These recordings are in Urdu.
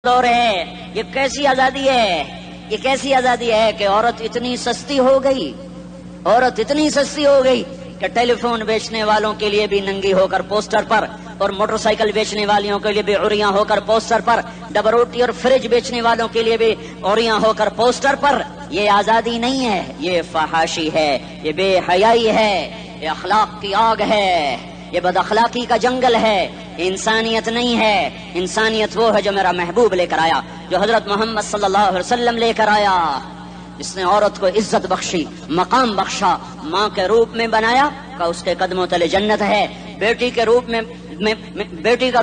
دور ہے، یہ کیسی آزادی ہے، یہ کیسی آزادی ہے کہ عورت اتنی سستی ہو گئی، عورت اتنی سستی ہو گئی کہ ٹیلی فون بیچنے والوں کے لیے بھی ننگی ہو کر پوسٹر پر، اور موٹر سائیکل بیچنے والیوں کے لیے بھی عریاں ہو کر پوسٹر پر، ڈبل روٹی اور فریج بیچنے والوں کے لیے بھی عریاں ہو کر پوسٹر پر۔ یہ آزادی نہیں ہے، یہ فحاشی ہے، یہ بے حیائی ہے، یہ اخلاق کی آگ ہے، یہ بد اخلاقی کا جنگل ہے، انسانیت نہیں ہے۔ انسانیت وہ ہے جو میرا محبوب لے کر آیا، جو حضرت محمد صلی اللہ علیہ وسلم لے کر آیا، جس نے عورت کو عزت بخشی، مقام بخشا، ماں کے روپ میں بنایا کہ اس کے قدموں تلے جنت ہے، بیٹی کے روپ میں بیٹی کا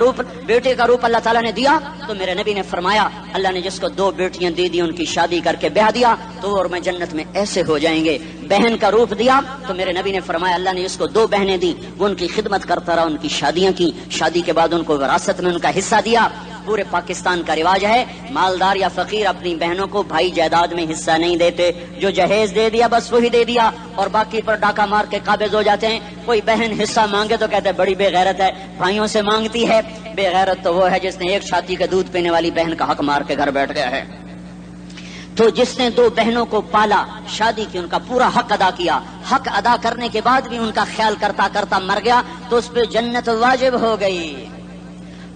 روپ اللہ تعالیٰ نے دیا تو میرے نبی نے فرمایا اللہ نے جس کو 2 بیٹیاں دی ان کی شادی کر کے بیاہ دیا تو اور میں جنت میں ایسے ہو جائیں گے۔ بہن کا روپ دیا تو میرے نبی نے فرمایا اللہ نے جس کو 2 بہنیں دی وہ ان کی خدمت کرتا رہا، ان کی شادیاں کی، شادی کے بعد ان کو وراثت میں ان کا حصہ دیا۔ پورے پاکستان کا رواج ہے مالدار یا فقیر اپنی بہنوں کو بھائی جائیداد میں حصہ نہیں دیتے، جو جہیز دے دیا بس وہی دے دیا اور باقی پر ڈاکہ مار کے قابض ہو جاتے ہیں۔ کوئی بہن حصہ مانگے تو کہتے بڑی بے غیرت ہے، بھائیوں سے مانگتی ہے۔ بے غیرت تو وہ ہے جس نے ایک چھاتی کے دودھ پینے والی بہن کا حق مار کے گھر بیٹھ گیا ہے۔ تو جس نے 2 بہنوں کو پالا، شادی کی، ان کا پورا حق ادا کیا، حق ادا کرنے کے بعد بھی ان کا خیال کرتا کرتا مر گیا تو اس پہ جنت واجب ہو گئی۔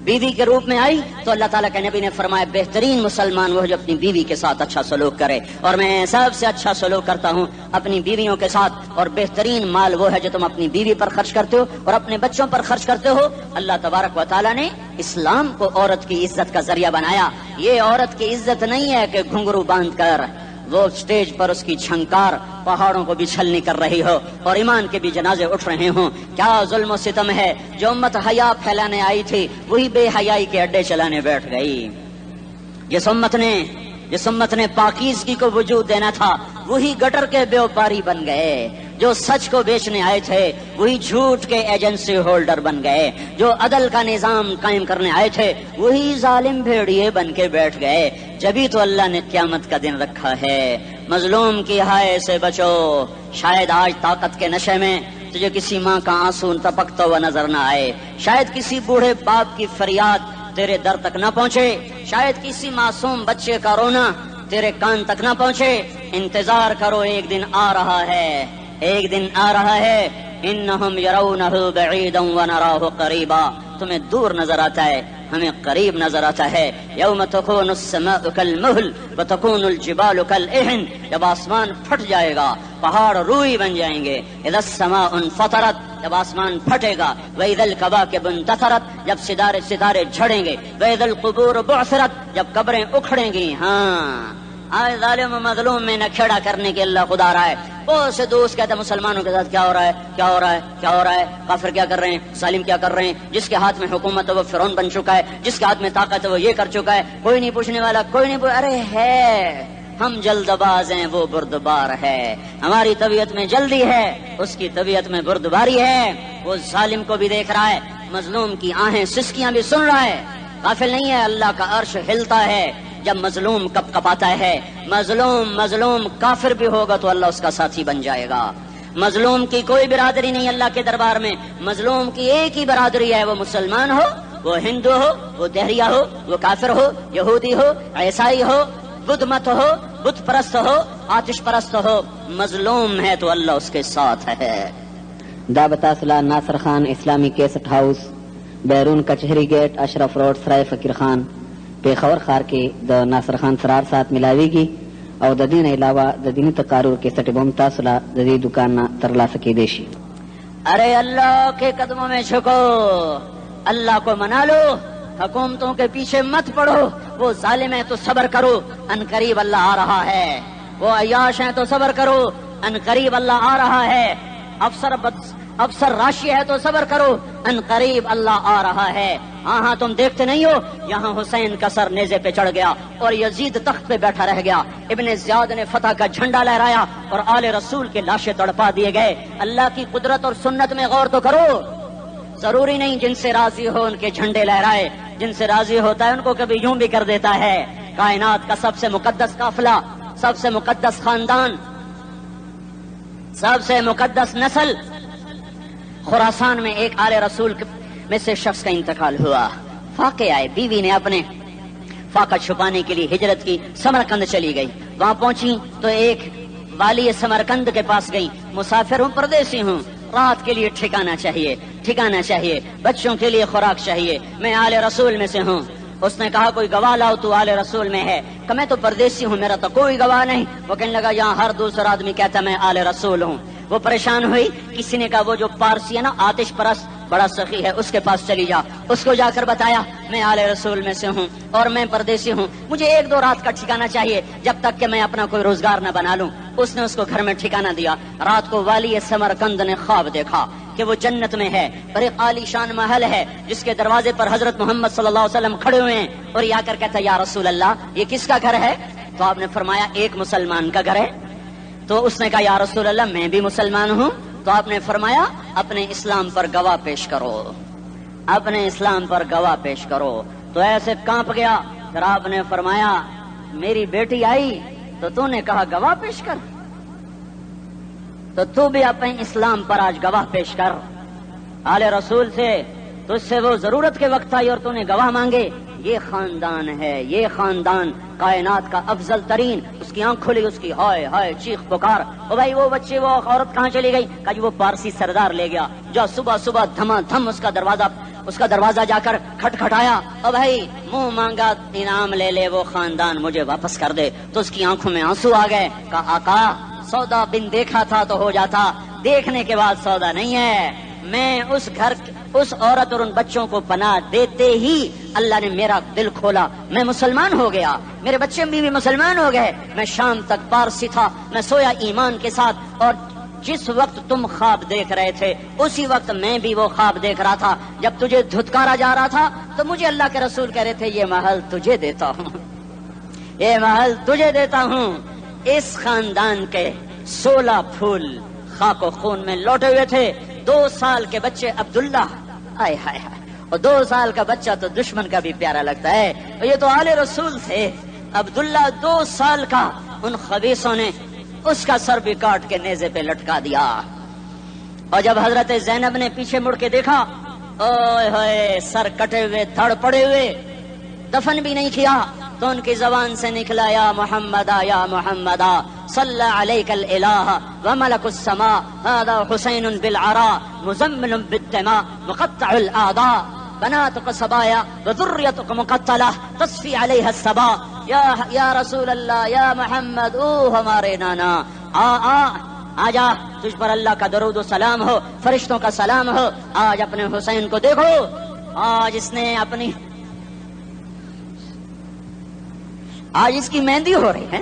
بیوی کے روپ میں آئی تو اللہ تعالیٰ کے نبی نے فرمایا بہترین مسلمان وہ جو اپنی بیوی کے ساتھ اچھا سلوک کرے، اور میں سب سے اچھا سلوک کرتا ہوں اپنی بیویوں کے ساتھ، اور بہترین مال وہ ہے جو تم اپنی بیوی پر خرچ کرتے ہو اور اپنے بچوں پر خرچ کرتے ہو۔ اللہ تبارک و تعالیٰ نے اسلام کو عورت کی عزت کا ذریعہ بنایا۔ یہ عورت کی عزت نہیں ہے کہ گھنگرو باندھ کر وہ سٹیج پر اس کی چھنکار پہاڑوں کو بھی چھلنی کر رہی ہو اور ایمان کے بھی جنازے اٹھ رہے ہوں۔ کیا ظلم و ستم ہے، جو امت حیا پھیلانے آئی تھی وہی بے حیائی کے اڈے چلانے بیٹھ گئی۔ جس امت نے پاکیزگی کو وجود دینا تھا وہی گٹر کے بیوپاری بن گئے، جو سچ کو بیچنے آئے تھے وہی جھوٹ کے ایجنسی ہولڈر بن گئے، جو عدل کا نظام قائم کرنے آئے تھے وہی ظالم بھیڑیے بن کے بیٹھ گئے۔ جبھی تو اللہ نے قیامت کا دن رکھا ہے۔ مظلوم کی ہائے سے بچو، شاید آج طاقت کے نشے میں تجھے کسی ماں کا آنسو ٹپکتا ہوا نظر نہ آئے، شاید کسی بوڑھے باپ کی فریاد تیرے در تک نہ پہنچے، شاید کسی معصوم بچے کا رونا تیرے کان تک نہ پہنچے۔ انتظار کرو، ایک دن آ رہا ہے، ایک دن آ رہا ہے۔ انہم یرونہ بعیدا ونراہ قریبا، تمہیں دور نظر آتا ہے، ہمیں قریب نظر آتا ہے۔ یوم تکون السماء کالمہل وتکون الجبال کالعہن، جب آسمان پھٹ جائے گا پہاڑ روئی بن جائیں گے۔ اذا السماء انفطرت، جب آسمان پھٹے گا۔ وَإِذَا الْكَوَاكِبُ انتثرت، جب ستارے جھڑیں گے۔ وَإِذَا الْقُبُورُ بُعْثِرت، جب قبریں اکھڑیں گی۔ ہاں آج ظالم و مظلوم میں نہ کھیڑا کرنے کے اللہ خدا رہا ہے۔ بہت سے دوست کہتے ہیں مسلمانوں کے ساتھ کیا ہو رہا ہے، کیا ہو رہا ہے، کیا ہو رہا ہے، کافر کیا کر رہے ہیں، ظالم کیا کر رہے ہیں، جس کے ہاتھ میں حکومت ہے وہ فرعون بن چکا ہے، جس کے ہاتھ میں طاقت ہے وہ یہ کر چکا ہے، کوئی نہیں پوچھنے والا، کوئی نہیں ارے ہے، ہم جلد باز ہیں وہ بردبار ہے، ہماری طبیعت میں جلدی ہے اس کی طبیعت میں بردباری ہے۔ وہ ظالم کو بھی دیکھ رہا ہے، مظلوم کی آہیں سسکیاں بھی سن رہا ہے، غافل نہیں ہے۔ اللہ کا عرش ہلتا ہے جب مظلوم کپ کپاتا ہے۔ مظلوم کافر بھی ہوگا تو اللہ اس کا ساتھی بن جائے گا۔ مظلوم کی کوئی برادری نہیں اللہ کے دربار میں، مظلوم کی ایک ہی برادری ہے، وہ مسلمان ہو، وہ ہندو ہو، وہ دہریہ ہو، وہ کافر ہو، یہودی ہو، عیسائی ہو، بدھ مت ہو، بت پرست ہو، آتش پرست ہو، مظلوم ہے تو اللہ اس کے ساتھ ہے۔ دعوت اصلاح ناصر خان اسلامی کیسٹ ہاؤس، بیرون کچہری گیٹ، اشرف روڈ، سرائے فقیر خان، پیښور ښار کې د ناصر خان سرار سات ملاویږي او د دې نه علاوه د دیني تقارر کیسټ به هم تاسو له د دې دکان نه ترلاسه کیدی شي۔ ارے اللہ کے قدموں میں جھکو، اللہ کو منا لو، حکومتوں کے پیچھے مت پڑو۔ وہ ظالم ہے تو صبر کرو، ان قریب اللہ آ رہا ہے۔ وہ عیاش ہیں تو صبر کرو، ان قریب اللہ آ رہا ہے۔ افسر راشی ہے تو صبر کرو، ان قریب اللہ آ رہا ہے۔ ہاں تم دیکھتے نہیں ہو، یہاں حسین کا سر نیزے پہ چڑھ گیا اور یزید تخت پہ بیٹھا رہ گیا، ابن زیاد نے فتح کا جھنڈا لہرایا اور آل رسول کے لاشیں تڑپا دیے گئے۔ اللہ کی قدرت اور سنت میں غور تو کرو۔ ضروری نہیں جن سے راضی ہو ان کے جھنڈے لہرائے، جن سے راضی ہوتا ہے ان کو کبھی یوں بھی کر دیتا ہے۔ کائنات کا سب سے مقدس قافلہ، سب سے مقدس خاندان، سب سے مقدس نسل، خراسان میں ایک آل رسول میں سے شخص کا انتقال ہوا۔ واقع آئے، بیوی نے اپنے فاقہ چھپانے کے لیے ہجرت کی، سمرقند چلی گئی۔ وہاں پہنچی تو ایک والی سمرقند کے پاس گئی، مسافر ہوں، پردیسی ہوں، رات کے لیے ٹھکانہ چاہیے، بچوں کے لیے خوراک چاہیے، میں آل رسول میں سے ہوں۔ اس نے کہا کوئی گواہ لاؤ، تو آل رسول میں ہے؟ کہ میں تو پردیسی ہوں، میرا تو کوئی گواہ نہیں۔ وہ کہنے لگا یہاں ہر دوسرا آدمی کہتا میں آل رسول ہوں۔ وہ پریشان ہوئی، کسی نے کہا وہ جو پارسی ہے نا آتش پرست بڑا سخی ہے، اس کے پاس چلی جا۔ اس کو جا کر بتایا میں آل رسول میں سے ہوں اور میں پردیسی ہوں، مجھے 1-2 رات کا ٹھکانہ چاہیے جب تک کہ میں اپنا کوئی روزگار نہ بنا لوں۔ اس نے اس کو گھر میں ٹھکانہ دیا۔ رات کو والی سمرقند نے خواب دیکھا کہ وہ جنت میں ہے اور ایک عالی شان محل ہے جس کے دروازے پر حضرت محمد صلی اللہ علیہ وسلم کھڑے ہوئے ہیں، اور یہ آ کر کہتا یا رسول اللہ یہ کس کا گھر ہے؟ تو آپ نے فرمایا ایک مسلمان کا گھر ہے۔ تو اس نے کہا یا رسول اللہ میں بھی مسلمان ہوں۔ تو آپ نے فرمایا اپنے اسلام پر گواہ پیش کرو، اپنے اسلام پر گواہ پیش کرو۔ تو ایسے کانپ گیا۔ پھر آپ نے فرمایا میری بیٹی آئی تو تو نے کہا گواہ پیش کر، تو تو بھی اپنے اسلام پر آج گواہ پیش کر آل رسول سے، تو اس سے وہ ضرورت کے وقت آئی اور تو نے گواہ مانگے۔ یہ خاندان ہے، یہ خاندان کائنات کا افضل ترین۔ اس کی آنکھ کھلی، اس کی ہائے ہائے چیخ پکار، او بھائی وہ بچے وہ عورت کہاں چلی گئی؟ کہا جی وہ پارسی سردار لے گیا، جو صبح صبح دھما دھم اس کا دروازہ جا کر کھٹکھٹایا، او بھائی منہ مانگا انعام لے لے، وہ خاندان مجھے واپس کر دے۔ تو اس کی آنکھوں میں آنسو آ گئے۔ کہا آقا سودا بن دیکھا تھا تو ہو جاتا، دیکھنے کے بعد سودا نہیں ہے۔ میں اس عورت اور ان بچوں کو پناہ دیتے ہی اللہ نے میرا دل کھولا، میں مسلمان ہو گیا، میرے بچے بھی مسلمان ہو گئے۔ میں شام تک پارسی تھا، میں سویا ایمان کے ساتھ، اور جس وقت تم خواب دیکھ رہے تھے اسی وقت میں بھی وہ خواب دیکھ رہا تھا۔ جب تجھے دھتکارا جا رہا تھا تو مجھے اللہ کے رسول کہہ رہے تھے یہ محل تجھے دیتا ہوں، یہ محل تجھے دیتا ہوں۔ اس خاندان کے 16 پھول خاک و خون میں لوٹے ہوئے تھے۔ 2 سال کے بچے عبداللہ، آئے ہائے ہائے، اور 2 سال کا بچہ تو دشمن کا بھی پیارا لگتا ہے، اور یہ تو آل رسول تھے۔ عبداللہ 2 سال کا، ان خبیثوں نے اس کا سر بھی کاٹ کے نیزے پہ لٹکا دیا۔ اور جب حضرت زینب نے پیچھے مڑ کے دیکھا، اوئے ہوئے سر کٹے ہوئے، دھڑ پڑے ہوئے، دفن بھی نہیں کیا، تو ان کی زبان سے نکلا یا محمدہ یا محمدہ صلی علیک الالہ وملک السماء هذا حسین بالعراء مزمل بالدماء مقطع الاعضاء بناتك صبايا وذريتك مقتلہ تصفی علیہ الصبا۔ یا رسول اللہ یا محمد، او ہمارے نانا، آ جا، تجھ پر اللہ کا درود و سلام ہو، فرشتوں کا سلام ہو۔ آج اپنے حسین کو دیکھو، آج اس کی مہندی ہو رہی ہے۔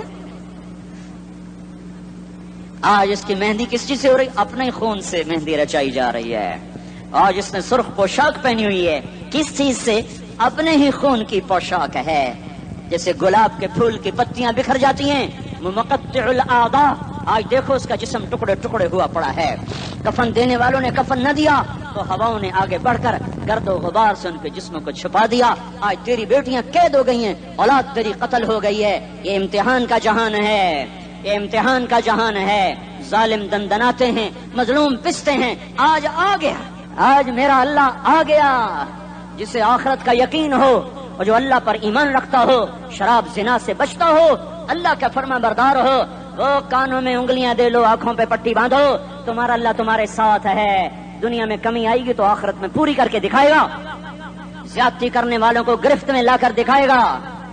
آج اس کی مہندی کس چیز سے ہو رہی؟ اپنے خون سے مہندی رچائی جا رہی ہے۔ آج اس نے سرخ پوشاک پہنی ہوئی ہے، کس چیز سے؟ اپنے ہی خون کی پوشاک ہے۔ جیسے گلاب کے پھول کی پتیاں بکھر جاتی ہیں، مقطع الاعضاء، آج دیکھو اس کا جسم ٹکڑے ٹکڑے ہوا پڑا ہے۔ کفن دینے والوں نے کفن نہ دیا تو ہواؤں نے آگے بڑھ کر گرد و غبار سے ان کے جسموں کو چھپا دیا۔ آج تیری بیٹیاں قید ہو گئی ہیں، اولاد تیری قتل ہو گئی ہے۔ یہ امتحان کا جہان ہے، یہ امتحان کا جہان ہے۔ ظالم دندناتے ہیں، مظلوم پستے ہیں۔ آج آ گیا، آج میرا اللہ آ گیا، جسے آخرت کا یقین ہو اور جو اللہ پر ایمان رکھتا ہو، شراب زنا سے بچتا ہو، اللہ کا فرما بردار ہو، وہ کانوں میں انگلیاں دے لو، آنکھوں پہ پٹی باندھو، تمہارا اللہ تمہارے ساتھ ہے۔ دنیا میں کمی آئے گی تو آخرت میں پوری کر کے دکھائے گا۔ زیادتی کرنے والوں کو گرفت میں لا کر دکھائے گا۔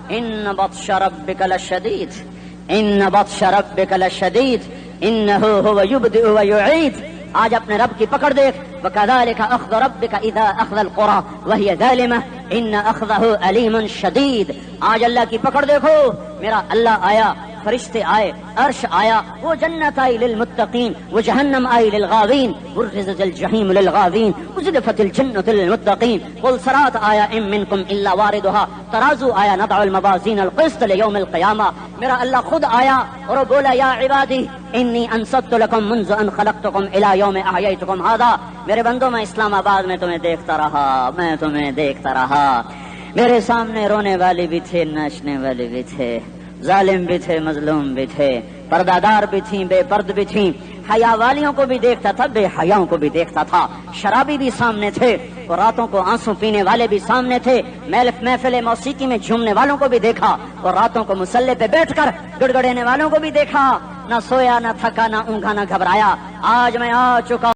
ان بطش ربک لشدید، ان بطش ربک لشدید انہ هو یبدئ ویعید۔ آج اپنے رب کی پکڑ دیکھ، وکذالک اخذ ربک اذا اخذ القری وہی ظالمہ ان اخذہ علیم شدید۔ آج اللہ کی پکڑ دیکھو، میرا اللہ آیا، فرشتے آئے، عرش آیا، وہ جنت آئی للمتقین، وہ جہنم آئی للغاوین، برزت الجحیم للغاوین، ازلفت الجنت للمتقین، والصراط آیا ام منکم الا واردها، ترازو آیا نضع الموازین القسط لیوم القیامہ۔ میرا اللہ خود آیا اور وہ بولا یا عبادی انی انصت لکم منذ ان خلقتکم الی یوم احییتکم ھذا۔ میرے بندوں، میں اسلام آباد میں تمہیں دیکھتا رہا، میں تمہیں دیکھتا رہا۔ میرے سامنے رونے والے بھی تھے، ناچنے والے بھی تھے، ظالم بھی تھے، مظلوم بھی تھے، پردادار بھی تھیں، بے پرد بھی تھیں، حیا والیوں کو بھی دیکھتا تھا، بے حیاؤں کو بھی دیکھتا تھا، شرابی بھی سامنے تھے، اور راتوں کو آنسو پینے والے بھی سامنے تھے، محفل موسیقی میں جھومنے والوں کو بھی دیکھا، اور راتوں کو مصلے پہ بیٹھ کر گڑگڑانے والوں کو بھی دیکھا۔ نہ سویا، نہ تھکا، نہ اونگا، نہ گھبرایا۔ آج میں آ چکا